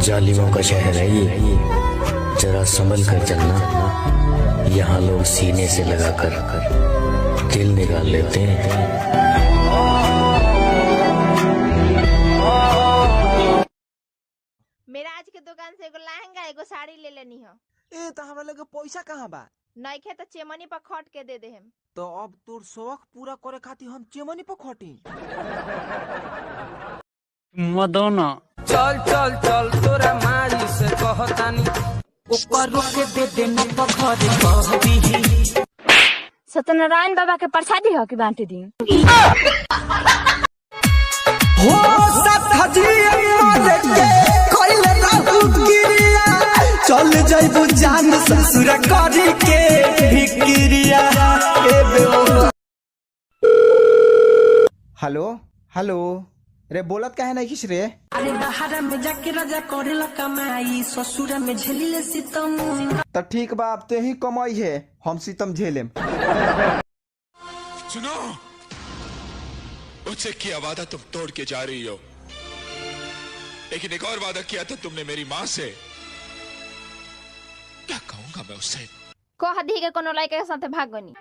जालिमों का शहर है ये, जरा संभल कर चलना। यहाँ लोग सीने से लगाकर दिल निकाल लेते हैं। मेरा आज के दुकान से एगो लहंगा एगो साड़ी ले लेनी हो। ए तो हमरा लगे पैसा कहाँ बा? नइखे तो चेमनी पर खट के दे देम। तो अब तोर शौक पूरा करे खातिर हम चेमनी पर खटी। मदोना चल चल चल तोरा माई से कहतानी ऊपर रोके दे देना पखरे कहबी। सत्यनारायण बाबा के प्रसादी हो कि बांट दी। हो सब खजिए मारे के कइले रहू गिरिया चल जाइबू जान ससुर करी के भिक्रिया ए बेओ। हेलो हेलो, रे बोलत काहे नहीं किस रे? अरे बाहर में जाके राजा करेला कमाई, ससुर में झेलिले सितम। तो ठीक बा, अब ते ही कमाई है, हम सितम झेलेम। सुनो, मुझसे किया वादा तुम तोड़ के जा रही हो, लेकिन एक और वादा किया था तुमने मेरी माँ से। क्या कहूंगा मैं उससे? कह दी के कोनो लड़के के साथे भागनी।